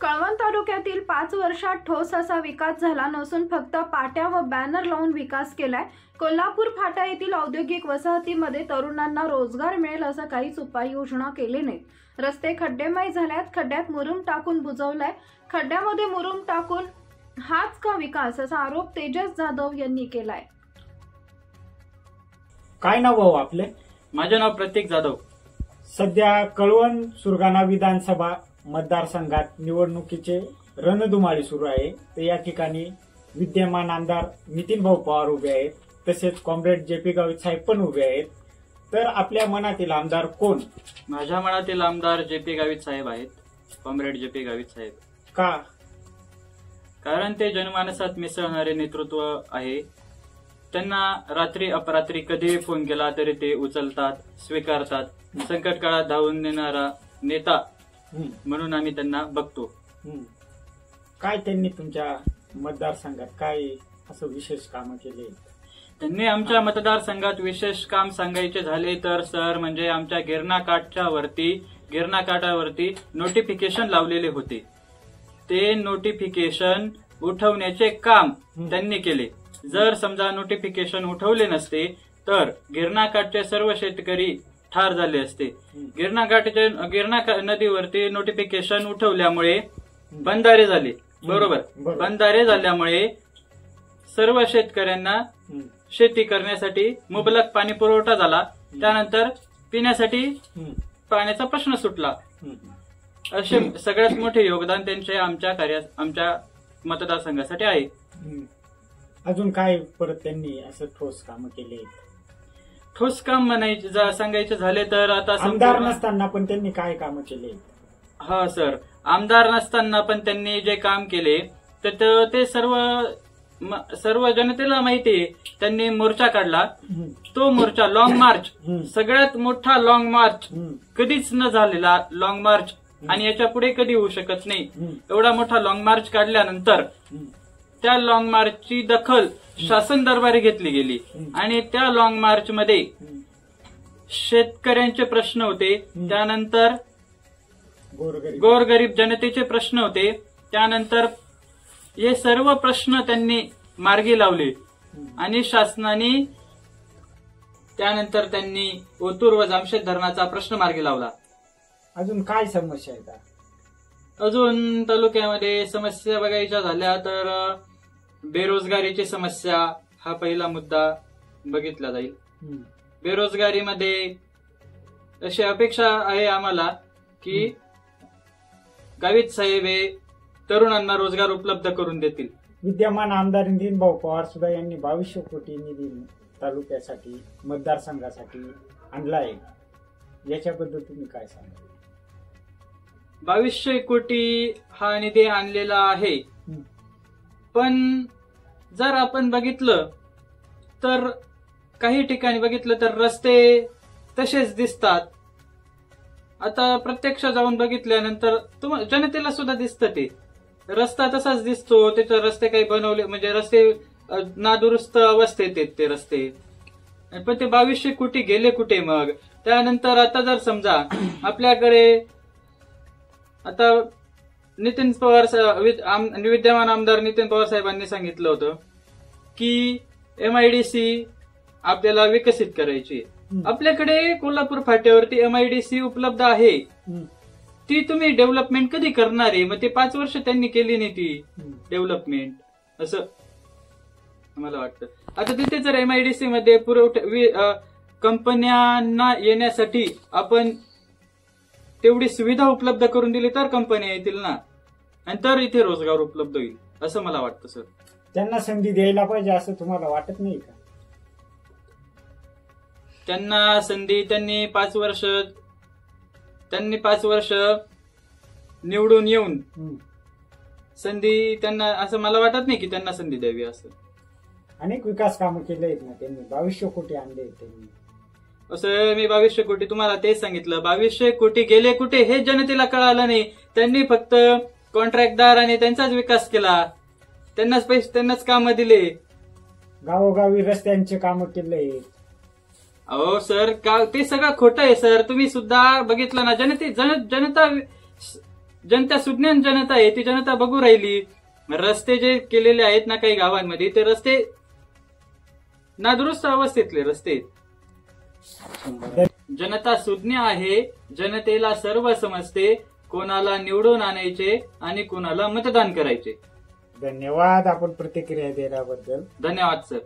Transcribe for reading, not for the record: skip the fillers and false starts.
कळवण तालुक्यातील 5 वर्षात ठोस असा विकास झाला नसून फक्त पाट्या व बॅनर लावून विकास केलाय। कोल्हापूर फाटा येथील औद्योगिक वसाहतीमध्ये तरुणांना रोजगार मिळेल असं काहीच उपाययोजना केले नाहीत। रस्ते खड्डेमय झाल्यात, खड्ड्यात मुरुम टाकून बुजवलाय, खड्ड्यामध्ये मुरुम टाकून हाच का विकास असा आरोप तेजस जाधव यांनी केलाय। काय नाव भाऊ आपले? माझे नाव प्रतीक जाधव। सध्या कळवण सुरगाणा विधानसभा मतदारसंघात निवडणुकीचे रणधुमाळी सुरू आहे। तर या ठिकाणी विद्यमान आमदार नितीन भाऊ पवार उभे आहेत, तसेच कॉम्रेड जे.पी. गावित साहेब पण उभे आहेत। तर आपल्या मनातील आमदार कोण? माझ्या मनातील आमदार जे.पी. गावित साहेब आहेत, कॉम्रेड जे.पी. गावित साहेब। का? कारण ते जनमानसात मिसळणारे नेतृत्व आहे। त्यांना रात्री अपरात्री कधी फोन केला तरी ते उचलतात, स्वीकारतात। संकट काळात धावून देणारा नेता म्हणून आम्ही त्यांना बघतो। काय त्यांनी तुमच्या मतदारसंघात काय असं विशेष काम केले? त्यांनी आमच्या मतदारसंघात विशेष काम सांगायचे झाले तर सर म्हणजे आमच्या गिरणा काठावरती नोटिफिकेशन लावलेले होते। ते नोटिफिकेशन उठवण्याचे काम त्यांनी केले। जर समजा नोटिफिकेशन उठवले नसते तर गिरणा सर्व शेतकरी ठार झाले असते। गिरणा नदीवरती नोटिफिकेशन उठवल्यामुळे बंधारे झाले, बरोबर? बंधारे झाल्यामुळे सर्व शेतकऱ्यांना शेती करण्यासाठी मुबलक पाणी पुरवठा झाला। त्यानंतर पिण्यासाठी पाण्याचा प्रश्न सुटला। असे सगळ्यात मोठे योगदान त्यांचे आमच्या मतदारसंघासाठी आहे। अजून काय परत त्यांनी असं ठोस काम केले? ठोस काम सांगायचे झाले तर आता आमदार नसताना पण त्यांनी काय काम केले? हा सर, आमदार नसताना पण त्यांनी जे काम केले तर ते सर्व जनतेला माहिती आहे। त्यांनी मोर्चा काढला, तो मोर्चा लॉंग मार्च, सगळ्यात मोठा लॉंग मार्च, कधीच न झालेला लॉंग मार्च आणि याच्या पुढे कधी होऊ शकत नाही। एवढा मोठा लॉंग मार्च काढल्यानंतर त्या लॉंग मार्चची दखल शासन दरबारी घेतली गेली आणि त्या लॉंग मार्च मध्ये शेतकऱ्यांचे प्रश्न होते, त्यानंतर गोरगरीब जनतेचे प्रश्न होते, त्यानंतर हे सर्व प्रश्न त्यांनी मार्गी लावले आणि शासनाने त्यानंतर त्यांनी ओतूर व जामशेद धरणाचा प्रश्न मार्गी लावला। अजून काय समस्या आहेत? अजून तालुक्यामध्ये समस्या बघायच्या झाल्या तर बेरोजगारीची समस्या हा पहिला मुद्दा बघितला जाईल। बेरोजगारीमध्ये अशी अपेक्षा आहे आम्हाला की गावित साहेब हे तरुणांना रोजगार उपलब्ध करून देतील। विद्यमान आमदार नितीन भाऊ पवार सुद्धा यांनी 2200 कोटी निधी तालुक्यासाठी मतदारसंघासाठी आणला आहे, याच्याबद्दल तुम्ही काय सांगाल? 2200 कोटी हा निधी आणलेला आहे, पण जर आपण बघितलं तर काही ठिकाणी बघितलं तर रस्ते तसेच दिसतात। आता प्रत्यक्ष जाऊन बघितल्यानंतर जनतेला सुद्धा दिसतं ते रस्ता तसाच दिसतो, त्याचे रस्ते काही बनवले म्हणजे रस्ते नादुरुस्त अवस्थेत आहेत ते रस्ते, पण ते 2200 कोटी गेले कुठे? मग त्यानंतर आता जर समजा आपल्याकडे आता नितीन पवार विद्यमान आमदार नितीन पवार साहेबांनी सांगितलं होतं की MIDC आपल्याला विकसित करायची। आपल्याकडे कोल्हापूर फाट्यावरती MIDC उपलब्ध आहे, ती तुम्ही डेव्हलपमेंट कधी करणार आहे? मग ते 5 वर्ष त्यांनी केली नाही ती डेव्हलपमेंट, असं मला वाटतं। आता तिथे जर MIDC मध्ये कंपन्यांना येण्यासाठी आपण तेवढी सुविधा उपलब्ध करून दिली तर कंपन्या येतील ना, आणि तर इथे रोजगार उपलब्ध होईल असं मला वाटतं सर। त्यांना संधी द्यायला पाहिजे असं तुम्हाला वाटत नाही का? त्यांना संधी त्यांनी 5 वर्ष निवडून येऊन संधी त्यांना असं मला वाटत नाही की त्यांना संधी द्यावी असं। अनेक विकास कामं केले आहेत ना त्यांनी, 2200 कोटी आणले त्यांनी। असं मी 2200 कोटी तुम्हाला तेच सांगितलं, 2200 कोटी गेले कुठे हे जनतेला कळालं नाही। त्यांनी फक्त कॉन्ट्रॅक्टदार आणि त्यांचाच विकास केला, त्यांनाच पैसे त्यांनाच कामं दिले, गावोगावी रस्त्यांचे कामं केले। अहो सर, ते सगळं खोटं आहे सर। तुम्ही सुद्धा बघितलं ना, जनता जनता सुज्ञान जनता आहे, ती जनता बघू राहिली. रस्ते जे केलेले आहेत ना काही गावांमध्ये, ते रस्ते नादुरुस्त अवस्थेतले रस्ते आहेत. जनता सुज्ञ आहे, जनतेला सर्व समजते, कोणाला निवडून आणायचे आणि कोणाला मतदान करायचे. धन्यवाद आपण प्रतिक्रिया दिल्याबद्दल. धन्यवाद सर.